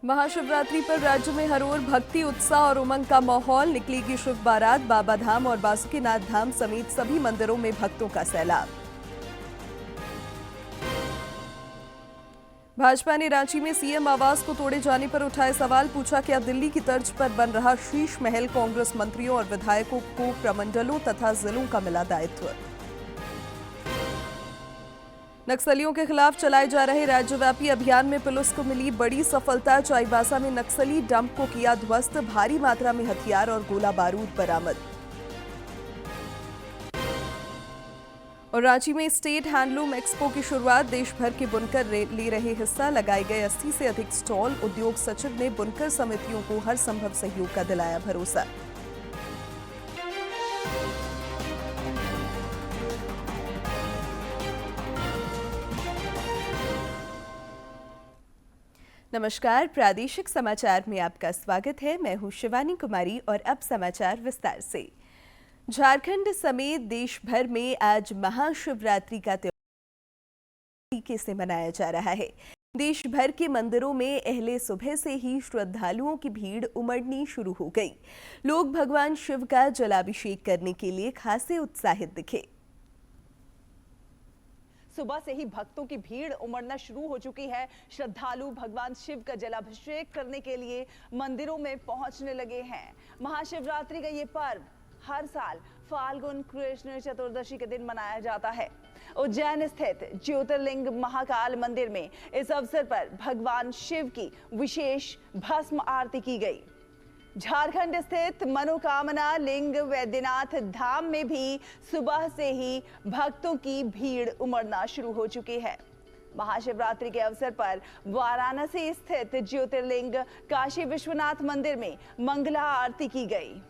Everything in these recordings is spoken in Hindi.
महाशिवरात्रि पर राज्य में हर ओर भक्ति, उत्साह और उमंग का माहौल। निकलेगी शिव बारात। बाबा धाम और बासुकीनाथ धाम समेत सभी मंदिरों में भक्तों का सैलाब। भाजपा ने रांची में सीएम आवास को तोड़े जाने पर उठाए सवाल। पूछा, क्या दिल्ली की तर्ज पर बन रहा शीश महल? कांग्रेस मंत्रियों और विधायकों को प्रमंडलों तथा जिलों का मिला दायित्व। नक्सलियों के खिलाफ चलाए जा रहे राज्यव्यापी अभियान में पुलिस को मिली बड़ी सफलता। चाईबासा में नक्सली डंप को किया ध्वस्त। भारी मात्रा में हथियार और गोला बारूद बरामद। और रांची में स्टेट हैंडलूम एक्सपो की शुरुआत। देश भर के बुनकर ले रहे हिस्सा। लगाए गए 80 से अधिक स्टॉल। उद्योग सचिव ने बुनकर समितियों को हर संभव सहयोग का दिलाया भरोसा। नमस्कार, प्रादेशिक समाचार में आपका स्वागत है। मैं हूं शिवानी कुमारी और अब समाचार विस्तार से। झारखंड समेत देश भर में आज महाशिवरात्रि का त्योहार तरीके से मनाया जा रहा है। देश भर के मंदिरों में अहले सुबह से ही श्रद्धालुओं की भीड़ उमड़नी शुरू हो गई। लोग भगवान शिव का जलाभिषेक करने के लिए खासे उत्साहित दिखे। सुबह से ही भक्तों की भीड़ उमड़ना शुरू हो चुकी है। श्रद्धालु भगवान शिव का जलाभिषेक करने के लिए मंदिरों में पहुंचने लगे हैं। महाशिवरात्रि का ये पर्व हर साल फाल्गुन कृष्ण चतुर्दशी के दिन मनाया जाता है। उज्जैन स्थित ज्योतिर्लिंग महाकाल मंदिर में इस अवसर पर भगवान शिव की विशेष भस्म आरती की गई। झारखंड स्थित मनोकामना लिंग वैद्यनाथ धाम में भी सुबह से ही भक्तों की भीड़ उमड़ना शुरू हो चुकी है। महाशिवरात्रि के अवसर पर वाराणसी स्थित ज्योतिर्लिंग काशी विश्वनाथ मंदिर में मंगला आरती की गई।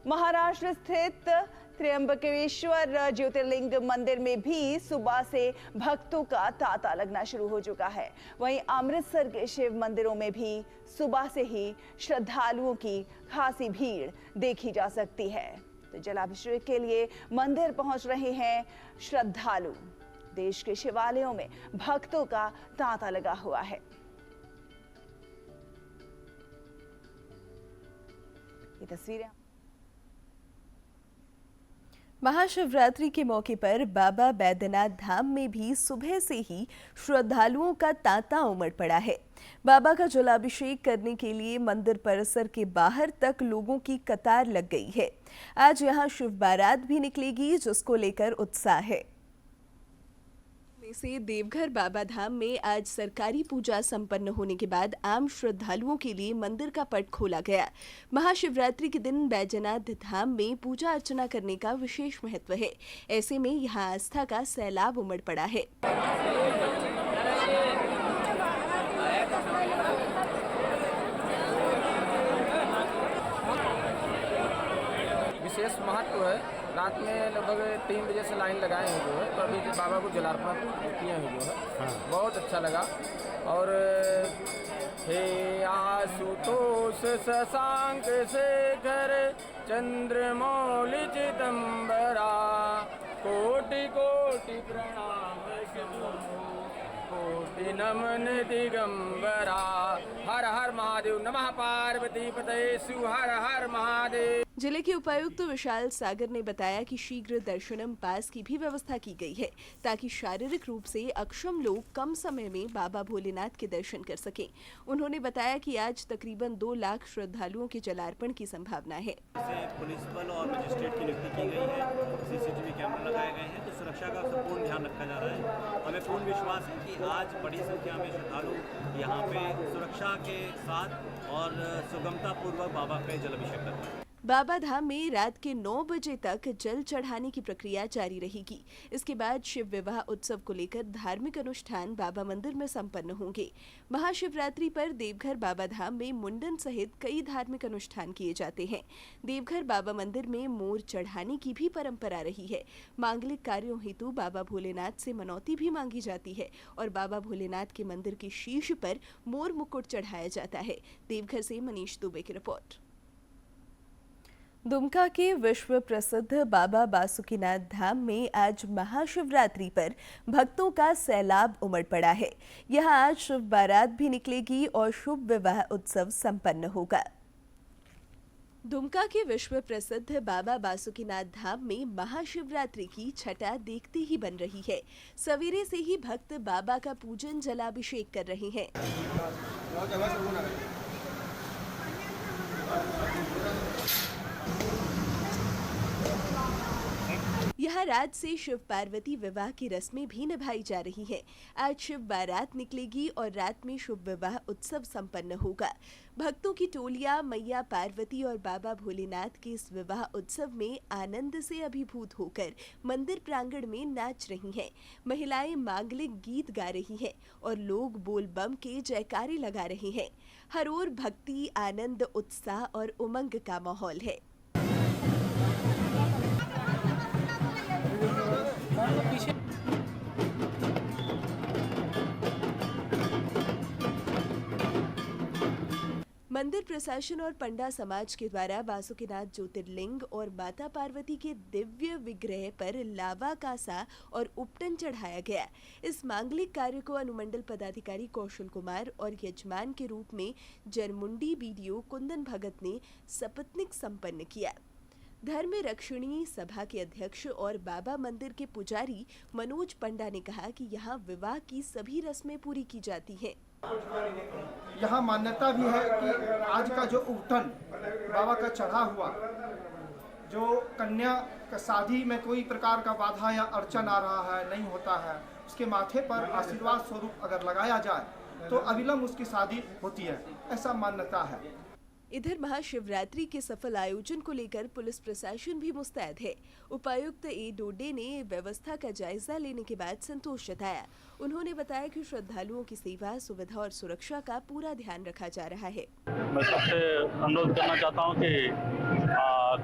महाराष्ट्र स्थित त्र्यंबकेश्वर ज्योतिर्लिंग मंदिर में भी सुबह से भक्तों का तांता लगना शुरू हो चुका है। वहीं अमृतसर के शिव मंदिरों में भी सुबह से ही श्रद्धालुओं की खासी भीड़ देखी जा सकती है। तो जलाभिषेक के लिए मंदिर पहुंच रहे हैं श्रद्धालु। देश के शिवालयों में भक्तों का तांता लगा हुआ है। ये तस्वीरें महाशिवरात्रि के मौके पर बाबा बैद्यनाथ धाम में भी सुबह से ही श्रद्धालुओं का तांता उमड़ पड़ा है। बाबा का जलाभिषेक करने के लिए मंदिर परिसर के बाहर तक लोगों की कतार लग गई है। आज यहां शिव बारात भी निकलेगी, जिसको लेकर उत्साह है। से देवघर बाबा धाम में आज सरकारी पूजा संपन्न होने के बाद आम श्रद्धालुओं के लिए मंदिर का पट खोला गया। महाशिवरात्रि के दिन बैजनाथ धाम में पूजा अर्चना करने का विशेष महत्व है। ऐसे में यहां आस्था का सैलाब उमड़ पड़ा है। विशेष महत्व है। रात में लगभग 3 बजे से लाइन लगाए हैं जो है, तो अभी बाबा को जलार्पण किए हैं जो है। बहुत अच्छा लगा। और हे आशुतोष शशांक शेखर चंद्रमौलि चिदंबरा कोटि कोटि प्रणाम कोटि नमन दिगंबरा। हर हर महादेव। नमः पार्वती पतये शिव। हर हर महादेव। जिले के उपायुक्त विशाल सागर ने बताया कि शीघ्र दर्शनम पास की भी व्यवस्था की गई है, ताकि शारीरिक रूप से अक्षम लोग कम समय में बाबा भोलेनाथ के दर्शन कर सकें। उन्होंने बताया कि आज तकरीबन 2 लाख श्रद्धालुओं के जलार्पण की संभावना है। पुलिस बल और मजिस्ट्रेट की नियुक्ति की गई है। सीसीटीवी कैमरा लगाए गए हैं, तो सुरक्षा का संपूर्ण ध्यान रखा जा रहा है। हमें पूर्ण विश्वास है कि आज बड़ी संख्या में श्रद्धालु यहाँ पे सुरक्षा के साथ और सुगमता पूर्वक बाबा पे जलाभिषेक करते हैं। बाबा धाम में रात के 9 बजे तक जल चढ़ाने की प्रक्रिया जारी रहेगी। इसके बाद शिव विवाह उत्सव को लेकर धार्मिक अनुष्ठान बाबा मंदिर में संपन्न होंगे। महाशिवरात्रि पर देवघर बाबा धाम में मुंडन सहित कई धार्मिक अनुष्ठान किए जाते हैं। देवघर बाबा मंदिर में मोर चढ़ाने की भी परंपरा रही है। मांगलिक कार्यों हेतु बाबा भोलेनाथ से मनौती भी मांगी जाती है और बाबा भोलेनाथ के मंदिर के शीर्ष पर मोर मुकुट चढ़ाया जाता है। देवघर से मनीष दुबे की रिपोर्ट। दुमका के विश्व प्रसिद्ध बाबा बासुकीनाथ धाम में आज महाशिवरात्रि पर भक्तों का सैलाब उमड़ पड़ा है। यहां आज शिव बारात भी निकलेगी और शुभ विवाह उत्सव संपन्न होगा। दुमका के विश्व प्रसिद्ध बाबा बासुकीनाथ धाम में महाशिवरात्रि की छटा देखते ही बन रही है। सवेरे से ही भक्त बाबा का पूजन जलाभिषेक कर रहे हैं। यहाँ रात से शिव पार्वती विवाह की रस्में भी निभाई जा रही हैं। आज शिव बारात निकलेगी और रात में शुभ विवाह उत्सव संपन्न होगा। भक्तों की टोलियां मैया पार्वती और बाबा भोलेनाथ के इस विवाह उत्सव में आनंद से अभिभूत होकर मंदिर प्रांगण में नाच रही हैं। महिलाएं मांगलिक गीत गा रही हैं और लोग बोल बम के जयकारे लगा रहे हैं। हर ओर भक्ति, आनंद, उत्साह और उमंग का माहौल है। मंदिर प्रशासन और पंडा समाज के द्वारा बासुकीनाथ ज्योतिर्लिंग और माता पार्वती के दिव्य विग्रह पर लावा, कासा और उपटन चढ़ाया गया। इस मांगलिक कार्य को अनुमंडल पदाधिकारी कौशल कुमार और यजमान के रूप में जरमुंडी बीडीओ कुंदन भगत ने सपत्निक संपन्न किया। धर्म रक्षणी सभा के अध्यक्ष और बाबा मंदिर के पुजारी मनोज पंडा ने कहा कि यहाँ विवाह की सभी रस्में पूरी की जाती हैं। यहाँ मान्यता भी है कि आज का जो उपटन बाबा का चढ़ा हुआ, जो कन्या का शादी में कोई प्रकार का बाधा या अड़चन आ रहा है, नहीं होता है, उसके माथे पर आशीर्वाद स्वरूप अगर लगाया जाए तो अविलंब उसकी शादी होती है, ऐसा मान्यता है। इधर महाशिवरात्रि के सफल आयोजन को लेकर पुलिस प्रशासन भी मुस्तैद है। उपायुक्त ए डोडे ने व्यवस्था का जायजा लेने के बाद संतोष जताया। उन्होंने बताया कि श्रद्धालुओं की सेवा, सुविधा और सुरक्षा का पूरा ध्यान रखा जा रहा है। मैं सबसे अनुरोध करना चाहता हूं कि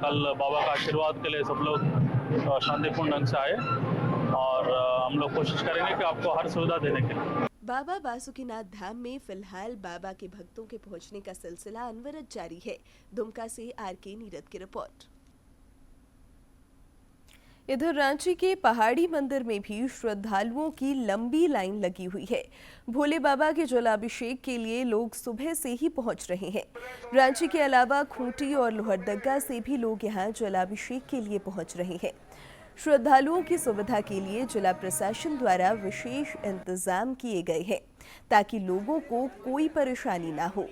कल बाबा का आशीर्वाद के लिए सब लोग शांतिपूर्ण ढंग से आए और हम लोग कोशिश करेंगे कि आपको हर सुविधा देने के लिए। बाबा बासुकीनाथ धाम में फिलहाल बाबा के भक्तों के पहुंचने का सिलसिला अनवरत जारी है। दुमका से आरके नीरद की रिपोर्ट। इधर रांची के पहाड़ी मंदिर में भी श्रद्धालुओं की लंबी लाइन लगी हुई है। भोले बाबा के जलाभिषेक के लिए लोग सुबह से ही पहुंच रहे हैं। रांची के अलावा खूंटी और लोहरदगा से भी लोग यहां जलाभिषेक के लिए पहुंच रहे हैं। श्रद्धालुओं की सुविधा के लिए जिला प्रशासन द्वारा विशेष इंतजाम किए गए हैं ताकि लोगों को कोई परेशानी ना हो।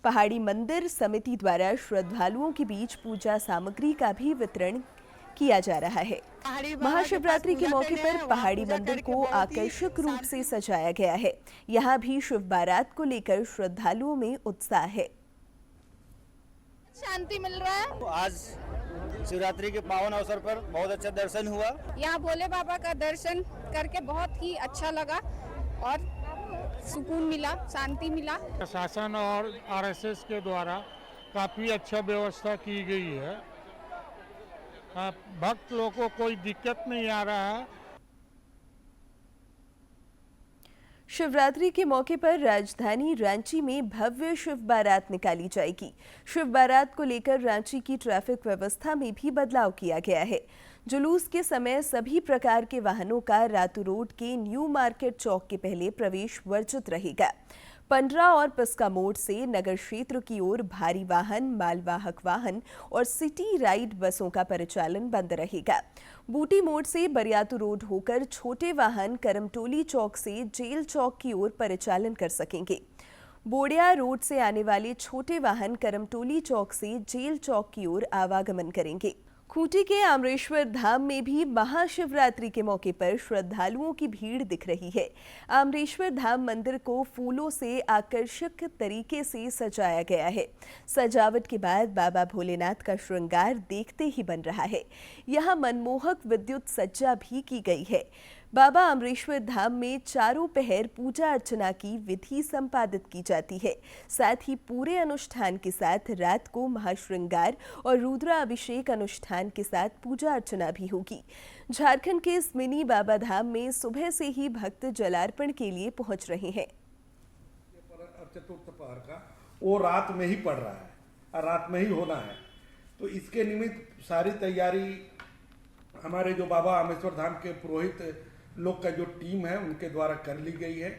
पहाड़ी मंदिर समिति द्वारा श्रद्धालुओं के बीच पूजा सामग्री का भी वितरण किया जा रहा है। महाशिवरात्रि के मौके पर पहाड़ी मंदिर को आकर्षक रूप से सजाया गया है। यहाँ भी शिव बारात को लेकर श्रद्धालुओं में उत्साह है। शांति मिल रहा है। आज शिवरात्रि के पावन अवसर पर बहुत अच्छा दर्शन हुआ। यहाँ भोले बाबा का दर्शन करके बहुत ही अच्छा लगा और सुकून मिला, शांति मिला। प्रशासन और आरएसएस के द्वारा काफी अच्छा व्यवस्था की गई है। भक्त लोगों को कोई दिक्कत नहीं आ रहा है। शिवरात्रि के मौके पर राजधानी रांची में भव्य शिव बारात निकाली जाएगी। शिव बारात को लेकर रांची की ट्रैफिक व्यवस्था में भी बदलाव किया गया है। जुलूस के समय सभी प्रकार के वाहनों का रातू रोड के न्यू मार्केट चौक के पहले प्रवेश वर्जित रहेगा। पंडरा और पिस्का मोड़ से नगर क्षेत्र की ओर भारी वाहन, मालवाहक वाहन और सिटी राइड बसों का परिचालन बंद रहेगा। बूटी मोड़ से बरियातू रोड होकर छोटे वाहन करमटोली चौक से जेल चौक की ओर परिचालन कर सकेंगे। बोड़िया रोड से आने वाले छोटे वाहन करमटोली चौक से जेल चौक की ओर आवागमन करेंगे। खूंटी के आमरेश्वर धाम में भी महाशिवरात्रि के मौके पर श्रद्धालुओं की भीड़ दिख रही है। आमरेश्वर धाम मंदिर को फूलों से आकर्षक तरीके से सजाया गया है। सजावट के बाद बाबा भोलेनाथ का श्रृंगार देखते ही बन रहा है। यहाँ मनमोहक विद्युत सज्जा भी की गई है। बाबा अमरेश्वर धाम में चारों पहर पूजा अर्चना की विधि संपादित की जाती है। साथ ही पूरे अनुष्ठान के साथ रात को महाश्रृंगार और रुद्राभिषेक अनुष्ठान के साथ पूजा अर्चना भी होगी। झारखंड के इस मिनी बाबा धाम में सुबह से ही भक्त जलार्पण के लिए पहुंच रहे हैं। चतुर्थ पहर का वो रात में ही पड़ रहा है और रात में ही होना है। तो इसके निमित्त सारी तैयारी हमारे जो बाबा आमेश्वर धाम के पुरोहित लोग का जो टीम है उनके द्वारा कर ली गई है।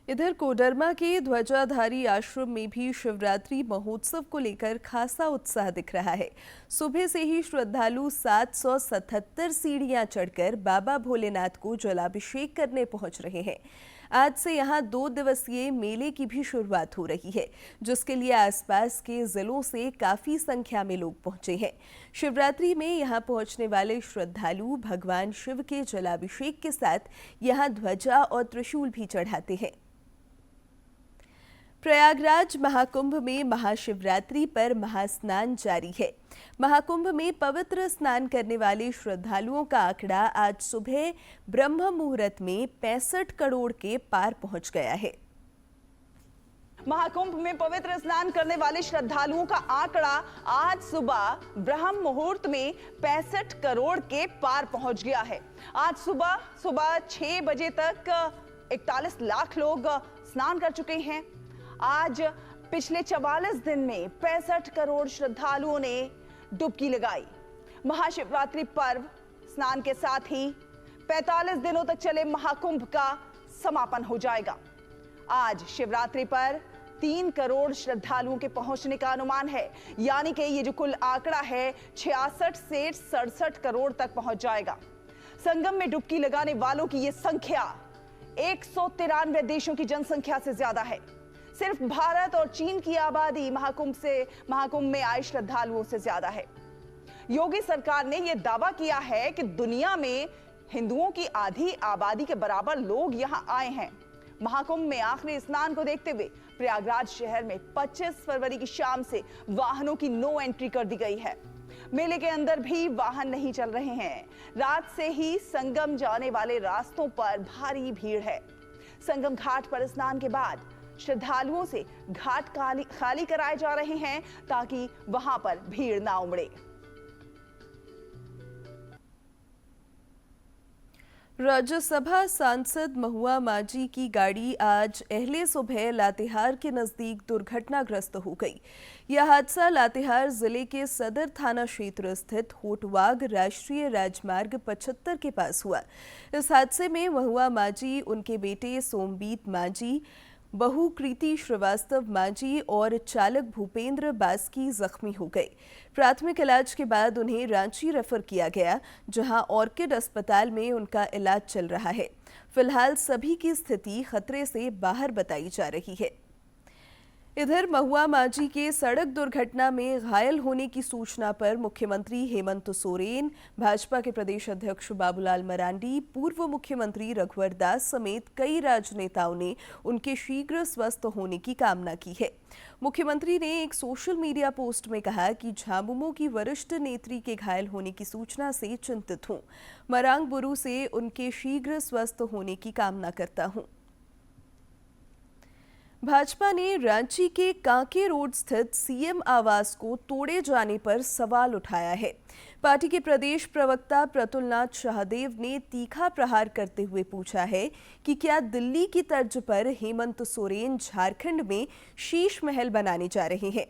इधर कोडरमा के ध्वजाधारी आश्रम में भी शिवरात्रि महोत्सव को लेकर खासा उत्साह दिख रहा है। सुबह से ही श्रद्धालु 777 सीढ़ियां चढ़कर बाबा भोलेनाथ को जलाभिषेक करने पहुंच रहे हैं। आज से यहां 2 दिवसीय मेले की भी शुरुआत हो रही है, जिसके लिए आसपास के जिलों से काफी संख्या में लोग पहुंचे हैं। शिवरात्रि में यहां पहुंचने वाले श्रद्धालु भगवान शिव के जलाभिषेक के साथ यहां ध्वजा और त्रिशूल भी चढ़ाते हैं। प्रयागराज महाकुंभ में महाशिवरात्रि पर महास्नान जारी है। महाकुंभ में पवित्र स्नान करने वाले श्रद्धालुओं का आंकड़ा आज सुबह ब्रह्म मुहूर्त में 65 करोड़ के पार पहुंच गया है। महाकुंभ में पवित्र स्नान करने वाले श्रद्धालुओं का आंकड़ा आज सुबह ब्रह्म मुहूर्त में 65 करोड़ के पार पहुंच गया है। आज सुबह 6 बजे तक 41 लाख लोग स्नान कर चुके हैं। आज पिछले 44 दिन में 65 करोड़ श्रद्धालुओं ने डुबकी लगाई। महाशिवरात्रि पर्व स्नान के साथ ही 45 दिनों तक चले महाकुंभ का समापन हो जाएगा। आज शिवरात्रि पर 3 करोड़ श्रद्धालुओं के पहुंचने का अनुमान है, यानी कि ये जो कुल आंकड़ा है 66 से 67 करोड़ तक पहुंच जाएगा। संगम में डुबकी लगाने वालों की ये संख्या 193 देशों की जनसंख्या से ज्यादा है। सिर्फ भारत और चीन की आबादी महाकुंभ में आए श्रद्धालुओं से ज्यादा है। योगी सरकार ने यह दावा किया है कि दुनिया में हिंदुओं की आधी आबादी के बराबर लोग यहां आए हैं। महाकुंभ में आखिरी स्नान को देखते हुए प्रयागराज शहर में 25 फरवरी की शाम से वाहनों की नो एंट्री कर दी गई है। मेले के अंदर भी वाहन नहीं चल रहे हैं। रात से ही संगम जाने वाले रास्तों पर भारी भीड़ है। संगम घाट पर स्नान के बाद श्रद्धालुओं से घाट खाली कराए जा रहे हैं ताकि वहां पर भीड़ ना उमड़े। राज्यसभा सांसद महुआ माझी की गाड़ी आज अहले सुबह लातेहार के नजदीक दुर्घटनाग्रस्त हो गई। यह हादसा लातेहार जिले के सदर थाना क्षेत्र स्थित होटवाग राष्ट्रीय राजमार्ग 75 के पास हुआ। इस हादसे में महुआ माझी, उनके बेटे सोमबीत माझी, बहू कृति श्रीवास्तव माझी और चालक भूपेंद्र बास्की जख्मी हो गए। प्राथमिक इलाज के बाद उन्हें रांची रेफर किया गया, जहां ऑर्किड अस्पताल में उनका इलाज चल रहा है। फिलहाल सभी की स्थिति खतरे से बाहर बताई जा रही है। इधर महुआ माझी के सड़क दुर्घटना में घायल होने की सूचना पर मुख्यमंत्री हेमंत सोरेन, भाजपा के प्रदेश अध्यक्ष बाबूलाल मरांडी, पूर्व मुख्यमंत्री रघुवर दास समेत कई राजनेताओं ने उनके शीघ्र स्वस्थ होने की कामना की है। मुख्यमंत्री ने एक सोशल मीडिया पोस्ट में कहा कि झामुमो की वरिष्ठ नेत्री के घायल होने की सूचना से चिंतित हूं। मरांग बुरु से उनके शीघ्र स्वस्थ होने की कामना करता हूं। भाजपा ने रांची के कांके रोड स्थित सीएम आवास को तोड़े जाने पर सवाल उठाया है। पार्टी के प्रदेश प्रवक्ता प्रतुलनाथ शाहदेव ने तीखा प्रहार करते हुए पूछा है कि क्या दिल्ली की तर्ज पर हेमंत सोरेन झारखंड में शीश महल बनाने जा रहे हैं।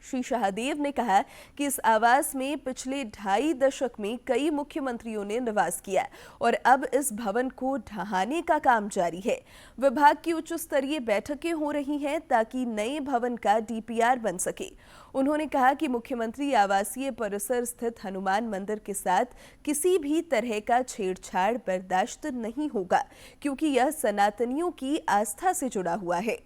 श्री शाहदेव ने कहा कि इस आवास में पिछले 2.5 दशक में कई मुख्यमंत्रियों ने निवास किया और अब इस भवन को ढहाने का काम जारी है। विभाग की उच्च स्तरीय बैठकें हो रही हैं ताकि नए भवन का डीपीआर बन सके। उन्होंने कहा कि मुख्यमंत्री आवासीय परिसर स्थित हनुमान मंदिर के साथ किसी भी तरह का छेड़छाड़ बर्दाश्त नहीं होगा, क्योंकि यह सनातनियों की आस्था से जुड़ा हुआ है।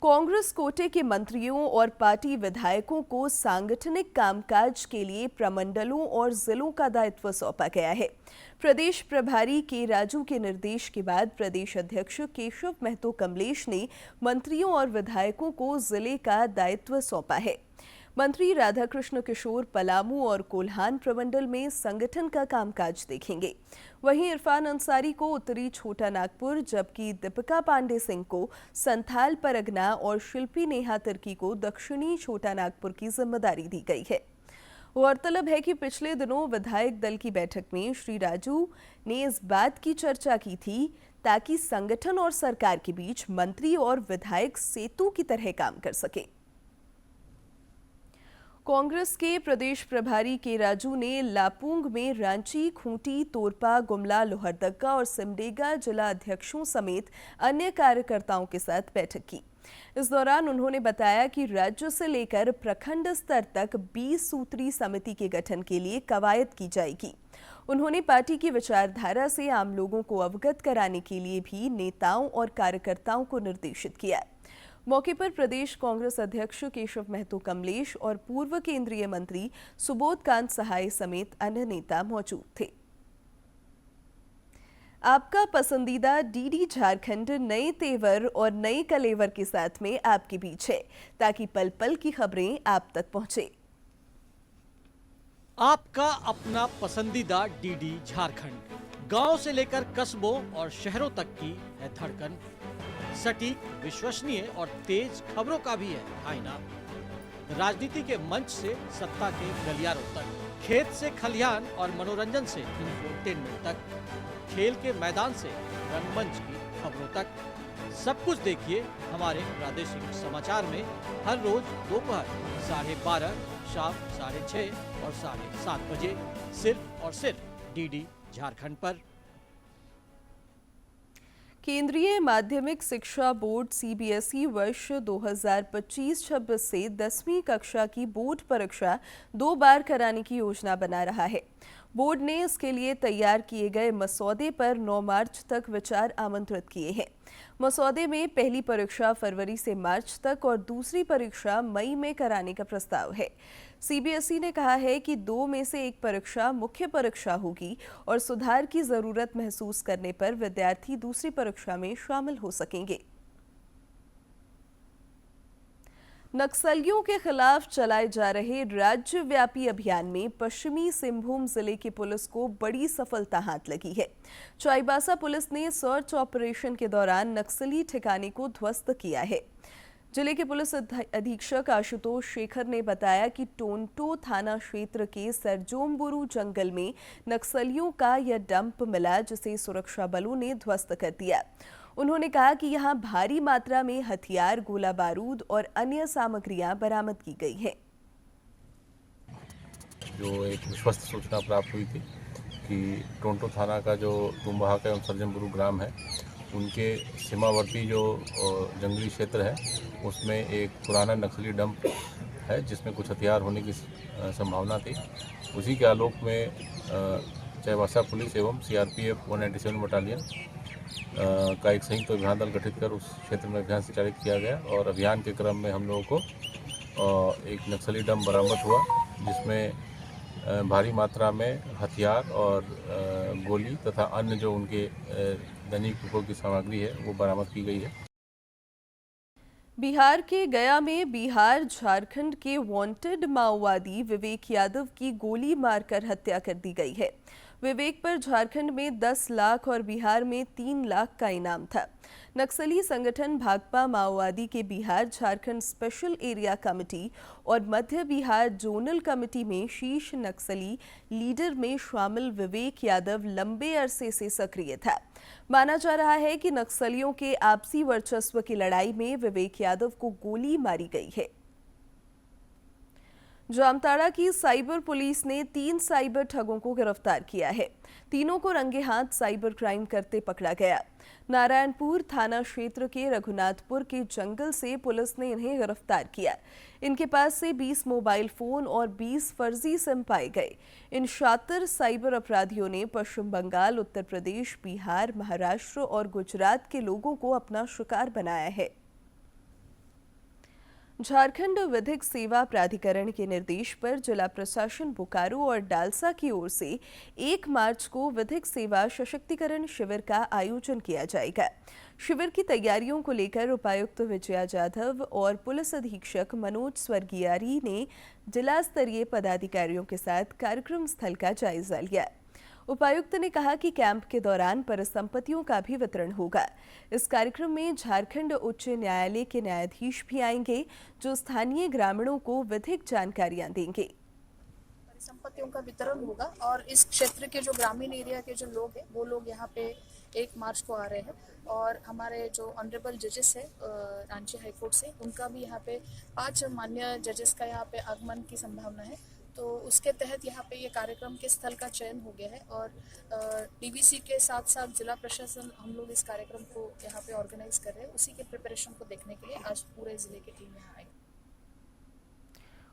कांग्रेस कोटे के मंत्रियों और पार्टी विधायकों को सांगठनिक कामकाज के लिए प्रमंडलों और जिलों का दायित्व सौंपा गया है। प्रदेश प्रभारी के राजू के निर्देश के बाद प्रदेश अध्यक्ष केशव महतो कमलेश ने मंत्रियों और विधायकों को जिले का दायित्व सौंपा है। मंत्री राधाकृष्ण किशोर पलामू और कोल्हान प्रमंडल में संगठन का कामकाज देखेंगे। वहीं इरफान अंसारी को उत्तरी छोटा नागपुर, जबकि दीपिका पांडे सिंह को संथाल परगना और शिल्पी नेहा तिर्की को दक्षिणी छोटा नागपुर की जिम्मेदारी दी गई है। गौरतलब है कि पिछले दिनों विधायक दल की बैठक में श्री राजू ने इस बात की चर्चा की थी ताकि संगठन और सरकार के बीच मंत्री और विधायक सेतु की तरह काम कर सके। कांग्रेस के प्रदेश प्रभारी के राजू ने लापुंग में रांची, खूंटी, तोरपा, गुमला, लोहरदगा और सिमडेगा जिला अध्यक्षों समेत अन्य कार्यकर्ताओं के साथ बैठक की। इस दौरान उन्होंने बताया कि राज्य से लेकर प्रखंड स्तर तक 20 सूत्री समिति के गठन के लिए कवायद की जाएगी। उन्होंने पार्टी की विचारधारा से आम लोगों को अवगत कराने के लिए भी नेताओं और कार्यकर्ताओं को निर्देशित किया। मौके पर प्रदेश कांग्रेस अध्यक्ष केशव महतो कमलेश और पूर्व केंद्रीय मंत्री सुबोध कांत सहाय समेत अन्य नेता मौजूद थे। आपका पसंदीदा डीडी झारखंड नए तेवर और नए कलेवर के साथ में आपके बीच है, ताकि पल पल की खबरें आप तक पहुंचे। आपका अपना पसंदीदा डीडी झारखंड, गांव से लेकर कस्बों और शहरों तक की है धड़कन। सटीक, विश्वसनीय और तेज खबरों का भी है आईना। राजनीति के मंच से सत्ता के गलियारों तक, खेत से खलिहान और मनोरंजन से इंफोटेनमेंट तक, खेल के मैदान से रंगमंच की खबरों तक, सब कुछ देखिए हमारे प्रादेशिक समाचार में हर रोज दोपहर 12:30, शाम 6:30 और 7:30 बजे, सिर्फ और सिर्फ डीडी झारखंड पर। केंद्रीय माध्यमिक शिक्षा बोर्ड सीबीएसई वर्ष 2025-26 से 10वीं कक्षा की बोर्ड परीक्षा 2 बार कराने की योजना बना रहा है। बोर्ड ने इसके लिए तैयार किए गए मसौदे पर 9 मार्च तक विचार आमंत्रित किए हैं। मसौदे में पहली परीक्षा फरवरी से मार्च तक और दूसरी परीक्षा मई में कराने का प्रस्ताव है। सीबीएसई ने कहा है कि 2 में से एक परीक्षा मुख्य परीक्षा होगी और सुधार की जरूरत महसूस करने पर विद्यार्थी दूसरी परीक्षा में शामिल हो सकेंगे। नक्सलियों के खिलाफ चलाए जा रहे राज्यव्यापी अभियान में पश्चिमी सिंहभूम जिले की पुलिस को बड़ी सफलता हाथ लगी है। चाईबासा पुलिस ने सर्च ऑपरेशन के दौरान नक्सली ठिकाने को ध्वस्त किया है। जिले के पुलिस अधीक्षक आशुतोष शेखर ने बताया कि टोंटो थाना क्षेत्र के सरजोमबुरु जंगल में नक्सलियों का यह डंप मिला, जिसे सुरक्षा बलों ने ध्वस्त कर दिया। उन्होंने कहा कि यहां भारी मात्रा में हथियार, गोला बारूद और अन्य सामग्रियां बरामद की गई हैं। जो एक विश्वस्त सूचना प्राप्त हुई थी कि टोंटो थाना का जो तुम्बाहा एवं सरजमबुरु ग्राम है, उनके सीमावर्ती जो जंगली क्षेत्र है, उसमें एक पुराना नक्सली डंप है जिसमें कुछ हथियार होने की संभावना थी। उसी के आलोक में चाईबासा पुलिस एवं सीआरपीएफ 197 बटालियन का एक संयुक्त अभियान दल गठित कर उस क्षेत्र में अभियान संचालित किया गया और अभियान के क्रम में हम लोगों को एक नक्सली डंप बरामद हुआ, जिसमें भारी मात्रा में हथियार और गोली तथा अन्य जो उनके दैनिक उपयोग की सामग्री है वो बरामद की गई है। बिहार के गया में बिहार झारखंड के वांटेड माओवादी विवेक यादव की गोली मारकर हत्या कर दी गई है। विवेक पर झारखंड में 10 लाख और बिहार में 3 लाख का इनाम था। नक्सली संगठन भाकपा माओवादी के Bihar Jharkhand special area committee और मध्य बिहार जोनल कमेटी में शीर्ष नक्सली लीडर में शामिल विवेक यादव लंबे अरसे से सक्रिय था। माना जा रहा है कि नक्सलियों के आपसी वर्चस्व की लड़ाई में विवेक यादव को गोली मारी गई है। जामताड़ा की साइबर पुलिस ने 3 साइबर ठगों को गिरफ्तार किया है। तीनों को रंगे हाथ साइबर क्राइम करते पकड़ा गया। नारायणपुर थाना क्षेत्र के रघुनाथपुर के जंगल से पुलिस ने इन्हें गिरफ्तार किया। इनके पास से 20 मोबाइल फोन और 20 फर्जी सिम पाए गए। इन शातिर साइबर अपराधियों ने पश्चिम बंगाल, उत्तर प्रदेश, बिहार, महाराष्ट्र और गुजरात के लोगों को अपना शिकार बनाया है। झारखंड विधिक सेवा प्राधिकरण के निर्देश पर जिला प्रशासन बोकारो और डालसा की ओर से 1 मार्च को विधिक सेवा सशक्तिकरण शिविर का आयोजन किया जाएगा। शिविर की तैयारियों को लेकर उपायुक्त विजया जाधव और पुलिस अधीक्षक मनोज स्वर्गियारी ने जिला स्तरीय पदाधिकारियों के साथ कार्यक्रम स्थल का जायजा लिया। उपायुक्त ने कहा कि कैंप के दौरान परिसंपत्तियों का भी वितरण होगा। इस कार्यक्रम में झारखंड उच्च न्यायालय के न्यायाधीश भी आएंगे, जो स्थानीय ग्रामीणों को विधिक जानकारियां देंगे। परिसंपत्तियों का वितरण होगा और इस क्षेत्र के जो ग्रामीण एरिया के जो लोग हैं, वो लोग यहाँ पे 1 मार्च को आ रहे हैं और हमारे जो ऑनरेबल जजेस है रांची हाई कोर्ट से, उनका भी यहाँ पे 5 मान्य जजेस का यहाँ पे आगमन की संभावना है। तो उसके तहत यहाँ पे ये कार्यक्रम के स्थल का चयन हो गया है और डीवीसी के साथ साथ जिला प्रशासन हम लोग इस कार्यक्रम को यहाँ पे ऑर्गेनाइज कर रहे हैं। उसी के प्रिपरेशन को देखने के लिए आज पूरे जिले की टीम यहाँ आई।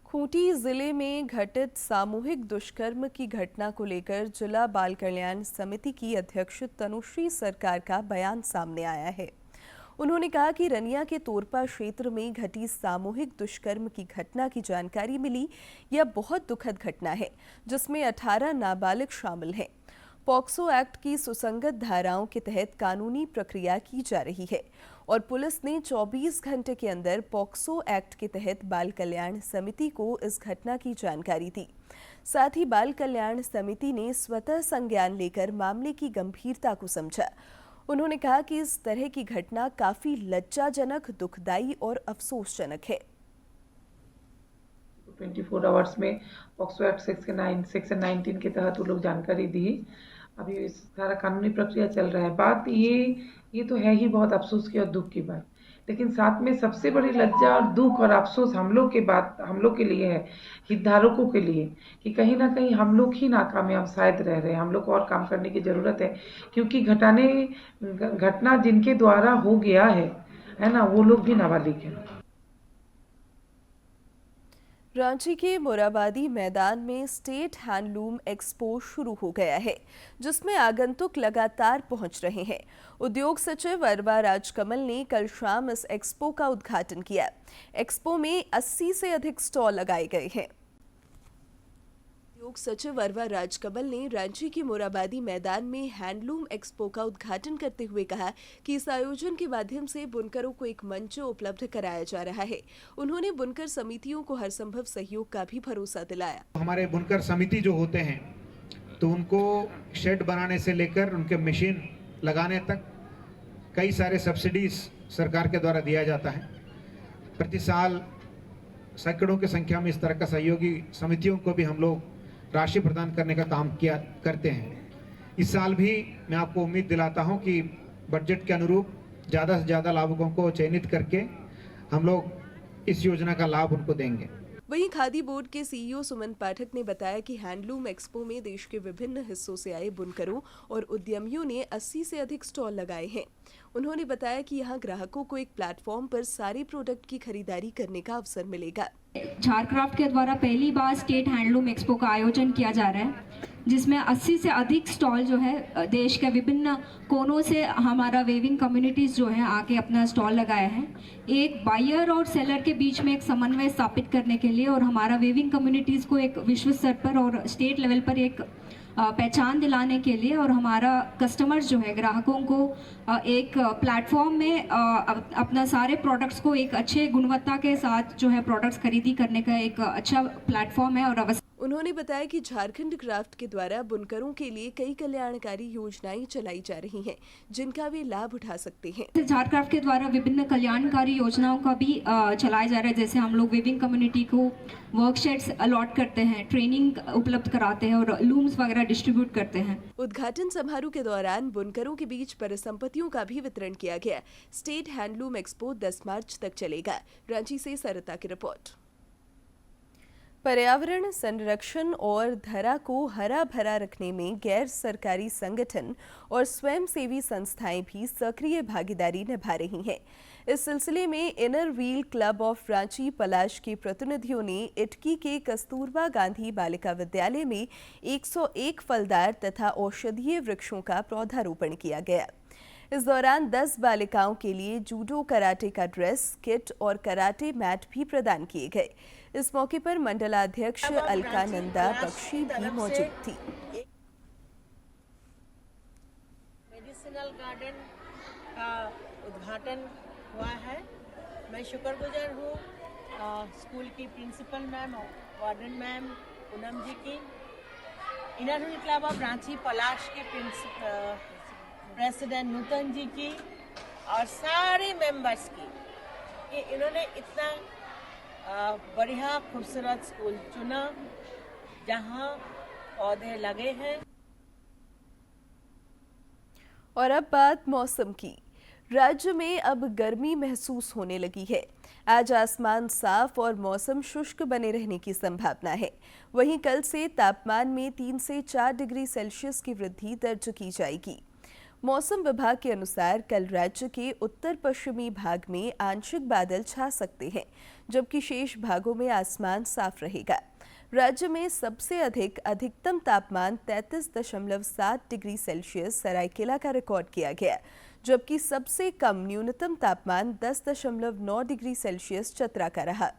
खूंटी जिले में घटित सामूहिक दुष्कर्म की घटना को लेकर जिला बाल कल्याण समिति की अध्यक्ष तनुश्री सरकार का बयान सामने आया है। उन्होंने कहा कि रनिया के तोरपा क्षेत्र में घटी सामूहिक दुष्कर्म की घटना की जानकारी मिली। यह बहुत दुखद घटना है जिसमें 18 नाबालिग शामिल हैं। पॉक्सो एक्ट की सुसंगत धाराओं के तहत कानूनी प्रक्रिया की जा रही है और पुलिस ने 24 घंटे के अंदर पॉक्सो एक्ट के तहत बाल कल्याण समिति को इस घटना की जानकारी दी। साथ ही बाल कल्याण समिति ने स्वतः संज्ञान लेकर मामले की गंभीरता को समझा। उन्होंने कहा कि इस तरह की घटना काफी लज्जाजनक, दुखदायी और अफसोसजनक है। 24 आवर्स में पॉक्सो एक्ट सेक्शन 19 के तहत वो लोग जानकारी दी। अभी सारा कानूनी प्रक्रिया चल रहा है। बात ये तो है ही बहुत अफसोस की और दुख की बात, लेकिन साथ में सबसे बड़ी लज्जा और दुख और अफसोस हम लोग के लिए है, हितधारकों के लिए, कि कहीं ना कहीं हम लोग ही नाकामयाब शायद रह रहे हैं। हम लोग को और काम करने की ज़रूरत है, क्योंकि घटना जिनके द्वारा हो गया है ना, वो लोग भी नाबालिग हैं। रांची के मोराबादी मैदान में स्टेट हैंडलूम एक्सपो शुरू हो गया है, जिसमें आगंतुक लगातार पहुंच रहे हैं। उद्योग सचिव अरवा राजकमल ने कल शाम इस एक्सपो का उद्घाटन किया। एक्सपो में 80 से अधिक स्टॉल लगाए गए हैं। उद्योग सचिव अरवा राजकमल ने रांची के मोराबादी मैदान में हैंडलूम एक्सपो का उद्घाटन करते हुए कहा कि इस आयोजन के माध्यम से बुनकरों को एक मंच उपलब्ध कराया जा रहा है। उन्होंने बुनकर समितियों को हर संभव सहयोग का भी भरोसा दिलाया। हमारे बुनकर समिति जो होते हैं, तो उनको शेड बनाने से लेकर उनके मशीन लगाने तक कई सारे सब्सिडीज सरकार के द्वारा दिया जाता है। प्रति साल सैकड़ों की संख्या में इस तरह का सहयोगी समितियों को भी हम लोग राशि प्रदान करने का काम करते हैं। इस साल भी मैं आपको उम्मीद दिलाता हूं कि बजट के अनुरूप ज़्यादा से ज़्यादा लाभुकों को चयनित करके हम लोग इस योजना का लाभ उनको देंगे। वहीं खादी बोर्ड के सीईओ सुमन पाठक ने बताया कि हैंडलूम एक्सपो में देश के विभिन्न हिस्सों से आए बुनकरों और उद्यमियों ने 80 से अधिक स्टॉल लगाए हैं। उन्होंने बताया कि यहां ग्राहकों को एक प्लेटफॉर्म पर सारे प्रोडक्ट की खरीदारी करने का अवसर मिलेगा। झारक्राफ्ट के द्वारा पहली बार स्टेट हैंडलूम एक्सपो का आयोजन किया जा रहा है, जिसमें 80 से अधिक स्टॉल जो है देश के विभिन्न कोनों से हमारा वेविंग कम्युनिटीज़ जो है आके अपना स्टॉल लगाया है। एक बायर और सेलर के बीच में एक समन्वय स्थापित करने के लिए और हमारा वेविंग कम्युनिटीज़ को एक विश्व स्तर पर और स्टेट लेवल पर एक पहचान दिलाने के लिए और हमारा कस्टमर्स जो है ग्राहकों को एक प्लेटफॉर्म में अपना सारे प्रोडक्ट्स को एक अच्छे गुणवत्ता के साथ जो है प्रोडक्ट्स खरीदी करने का एक अच्छा प्लेटफॉर्म है और अवसर। उन्होंने बताया कि झारखंड क्राफ्ट के द्वारा बुनकरों के लिए कई कल्याणकारी योजनाएं चलाई जा रही हैं, जिनका वे लाभ उठा सकते हैं। झारक्राफ्ट के द्वारा विभिन्न कल्याणकारी योजनाओं का भी चलाया जा रहा है। जैसे हम लोग वेविंग कम्युनिटी को वर्कशॉप्स अलॉट करते हैं, ट्रेनिंग उपलब्ध कराते हैं और लूम्स वगैरह डिस्ट्रीब्यूट करते हैं। उद्घाटन समारोह के दौरान बुनकरों के बीच परिसंपत्तियों का भी वितरण किया गया। स्टेट हैंडलूम एक्सपो 10 मार्च तक चलेगा। रांची से सरिता की रिपोर्ट। पर्यावरण संरक्षण और धरा को हरा भरा रखने में गैर सरकारी संगठन और स्वयंसेवी संस्थाएं भी सक्रिय भागीदारी निभा रही हैं। इस सिलसिले में Inner Wheel Club of Ranchi Palash के प्रतिनिधियों ने इटकी के कस्तूरबा गांधी बालिका विद्यालय में 101 फलदार तथा औषधीय वृक्षों का पौधारोपण किया गया। इस दौरान 10 बालिकाओं के लिए जूडो कराटे का ड्रेस, किट और कराटे मैट भी प्रदान किए गए। इस मौके पर मंडलाध्यक्ष अलकानंदा बख्शी भी मौजूद थी। मेडिसिनल गार्डन का उद्घाटन हुआ है। मैं शुक्रगुजार हूँ स्कूल की principal ma'am, warden ma'am Poonam ji की, Inner Wheel Club of Ranchi Palash के प्रेसिडेंट नूतन जी की और सारे मेंबर्स की कि इन्होंने इतना बढ़िया खूबसूरत स्कूल चुना जहां पौधे लगे हैं। और अब बात मौसम की। राज्य में अब गर्मी महसूस होने लगी है। आज आसमान साफ और मौसम शुष्क बने रहने की संभावना है। वहीं कल से तापमान में 3 से 4 डिग्री सेल्सियस की वृद्धि दर्ज की जाएगी। मौसम विभाग के अनुसार कल राज्य के उत्तर पश्चिमी भाग में आंशिक बादल छा सकते हैं, जबकि शेष भागों में आसमान साफ रहेगा। राज्य में सबसे अधिकतम तापमान 33.7 डिग्री सेल्सियस सरायकेला का रिकॉर्ड किया गया, जबकि सबसे कम न्यूनतम तापमान 10.9 डिग्री सेल्सियस चतरा का रहा।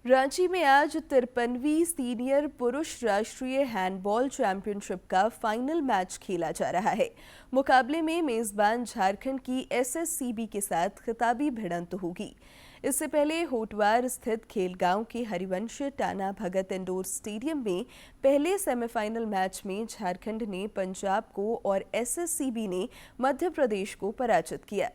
रांची में आज 53वीं सीनियर पुरुष राष्ट्रीय हैंडबॉल चैंपियनशिप का फाइनल मैच खेला जा रहा है। मुकाबले में मेजबान झारखंड की एसएससीबी के साथ खिताबी भिड़ंत होगी। इससे पहले होटवार स्थित खेलगांव के हरिवंश टाना भगत इंडोर स्टेडियम में पहले सेमीफाइनल मैच में झारखंड ने पंजाब को और एसएससीबी ने मध्य प्रदेश को पराजित किया।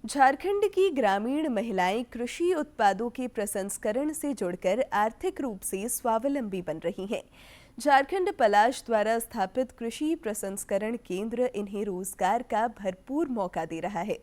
झारखंड की ग्रामीण महिलाएं कृषि उत्पादों के प्रसंस्करण से जुड़कर आर्थिक रूप से स्वावलंबी बन रही हैं। झारखंड पलाश द्वारा स्थापित कृषि प्रसंस्करण केंद्र इन्हें रोजगार का भरपूर मौका दे रहा है।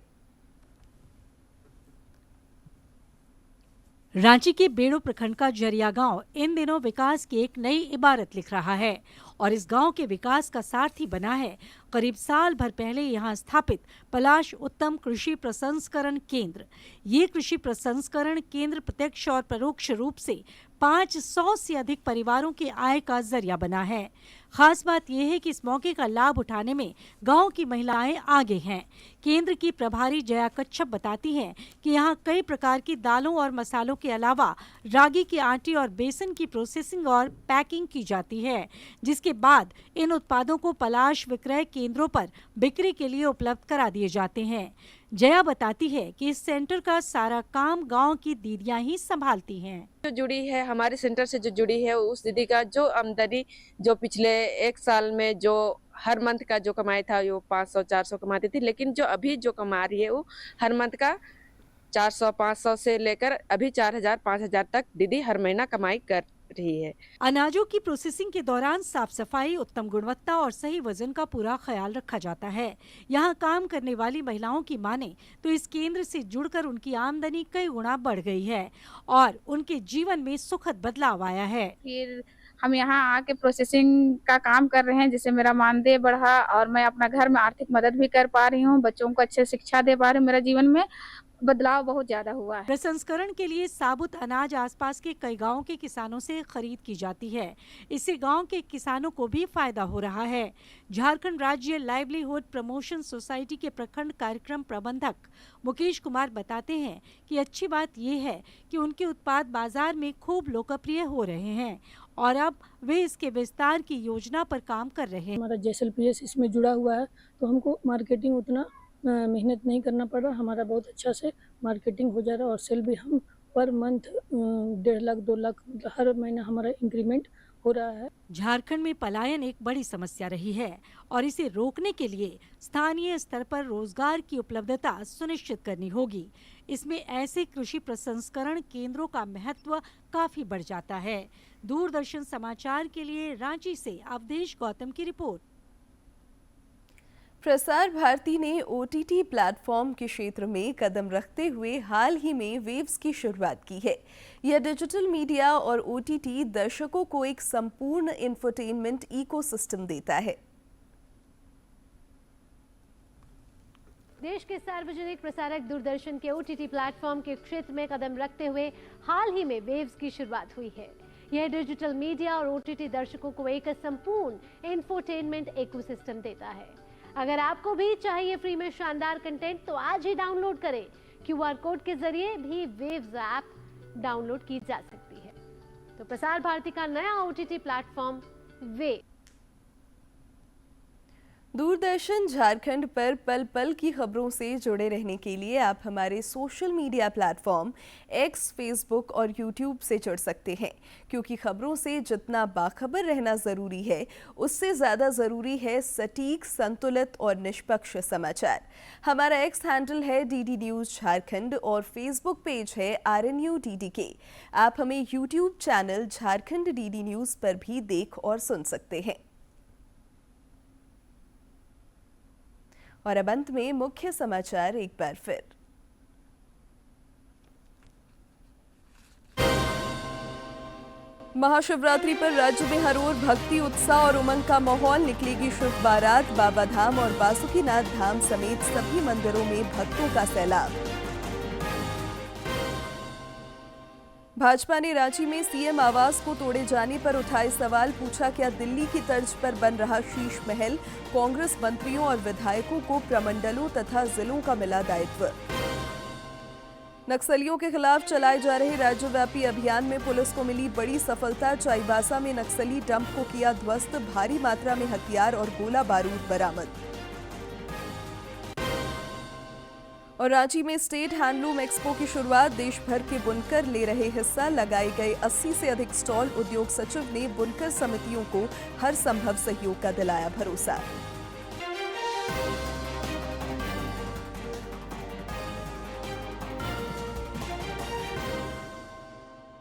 रांची के बेड़ो प्रखंड का जरिया गांव इन दिनों विकास की एक नई इबारत लिख रहा है और इस गांव के विकास का सारथी बना है करीब साल भर पहले यहां स्थापित पलाश उत्तम कृषि प्रसंस्करण केंद्र। ये कृषि प्रसंस्करण केंद्र प्रत्यक्ष और परोक्ष रूप से 500 से अधिक परिवारों के आय का जरिया बना है। खास बात यह है कि इस मौके का लाभ उठाने में गांव की महिलाएं आगे हैं। केंद्र की प्रभारी जया कच्छप बताती हैं कि यहां कई प्रकार की दालों और मसालों के अलावा रागी के आटे और बेसन की प्रोसेसिंग और पैकिंग की जाती है, जिसके बाद इन उत्पादों को पलाश विक्रय केंद्रों पर बिक्री के लिए उपलब्ध करा दिए जाते हैं। जया बताती है कि इस सेंटर का सारा काम गांव की दीदियां ही संभालती हैं। जो जुड़ी है हमारे सेंटर से जो जुड़ी है उस दीदी का जो आमदनी जो पिछले एक साल में जो हर मंथ का जो कमाई था वो 500-400 कमाती थी, लेकिन जो अभी जो कमा रही है वो हर मंथ का 400-500 से लेकर अभी 4000-5000 तक दीदी हर महीना कमाई कर रही है। अनाजों की प्रोसेसिंग के दौरान साफ सफाई, उत्तम गुणवत्ता और सही वजन का पूरा ख्याल रखा जाता है। यहाँ काम करने वाली महिलाओं की माने तो इस केंद्र से जुड़कर उनकी आमदनी कई गुना बढ़ गई है और उनके जीवन में सुखद बदलाव आया है। फिर हम यहाँ आके प्रोसेसिंग का काम कर रहे हैं, जिससे मेरा मानदेय बढ़ा और मैं अपना घर में आर्थिक मदद भी कर पा रही हूँ, बच्चों को अच्छे शिक्षा दे पा रही हूँ। मेरा जीवन में बदलाव बहुत ज्यादा हुआ है। प्रसंस्करण के लिए साबुत अनाज आसपास के कई गांवों के किसानों से खरीद की जाती है। इससे गांव के किसानों को भी फायदा हो रहा है। झारखंड राज्य लाइवलीहुड प्रमोशन सोसाइटी के प्रखंड कार्यक्रम प्रबंधक मुकेश कुमार बताते हैं कि अच्छी बात यह है कि उनके उत्पाद बाजार में खूब लोकप्रिय हो रहे हैं और अब वे इसके विस्तार की योजना पर काम कर रहे हैं। हमारा JSLPS इसमें जुड़ा हुआ है, तो हमको मार्केटिंग उतना मेहनत नहीं करना पड़ रहा। हमारा बहुत अच्छा से मार्केटिंग हो जा रहा है और सेल भी हम पर मंथ 1.5 लाख 2 लाख हर महीना हमारा इंक्रीमेंट हो रहा है। झारखंड में पलायन एक बड़ी समस्या रही है और इसे रोकने के लिए स्थानीय स्तर पर रोजगार की उपलब्धता सुनिश्चित करनी होगी। इसमें ऐसे कृषि प्रसंस्करण केंद्रों का महत्व काफी बढ़ जाता है। दूरदर्शन समाचार के लिए रांची से अवधेश गौतम की रिपोर्ट। प्रसार भारती ने OTT प्लेटफॉर्म के क्षेत्र में कदम रखते हुए हाल ही में वेव्स की शुरुआत की है। यह डिजिटल मीडिया और OTT दर्शकों को एक संपूर्ण इंफोटेनमेंट इकोसिस्टम देता है। देश के सार्वजनिक प्रसारक दूरदर्शन के OTT प्लेटफॉर्म के क्षेत्र में कदम रखते हुए हाल ही में वेव्स की शुरुआत हुई है। यह डिजिटल मीडिया और OTT दर्शकों को एक संपूर्ण इंफोटेनमेंट इकोसिस्टम देता है। अगर आपको भी चाहिए फ्री में शानदार कंटेंट तो आज ही डाउनलोड करें। QR कोड के जरिए भी वेव्स ऐप डाउनलोड की जा सकती है। तो प्रसार भारती का नया OTT platform wave. Doordarshan Jharkhand पर पल पल की खबरों से जुड़े रहने के लिए आप हमारे social media platform X, Facebook और YouTube से जुड़ सकते हैं, क्योंकि खबरों से जितना बाखबर रहना ज़रूरी है, उससे ज़्यादा ज़रूरी है सटीक, संतुलित और निष्पक्ष समाचार। हमारा X हैंडल है DD न्यूज़ झारखंड और फेसबुक पेज है RNU DDK। आप हमें YouTube channel Jharkhand DD news पर भी देख और सुन सकते हैं। और अब अंत में मुख्य समाचार एक बार फिर। महाशिवरात्रि पर राज्य में हर ओर भक्ति, उत्साह और उमंग का माहौल। निकलेगी शिव बारात। बाबा धाम और बासुकीनाथ धाम समेत सभी मंदिरों में भक्तों का सैलाब। भाजपा ने रांची में सीएम आवास को तोड़े जाने पर उठाए सवाल। पूछा, क्या दिल्ली की तर्ज पर बन रहा शीश महल? कांग्रेस मंत्रियों और विधायकों को प्रमंडलों तथा जिलों का मिला दायित्व। नक्सलियों के खिलाफ चलाए जा रहे राज्यव्यापी अभियान में पुलिस को मिली बड़ी सफलता। चाईबासा में नक्सली डंप को किया ध्वस्त। भारी मात्रा में हथियार और गोला बारूद बरामद। और रांची में स्टेट हैंडलूम एक्सपो की शुरुआत। देश भर के बुनकर ले रहे हिस्सा। लगाए गए 80 से अधिक स्टॉल। उद्योग सचिव ने बुनकर समितियों को हर संभव सहयोग का दिलाया भरोसा।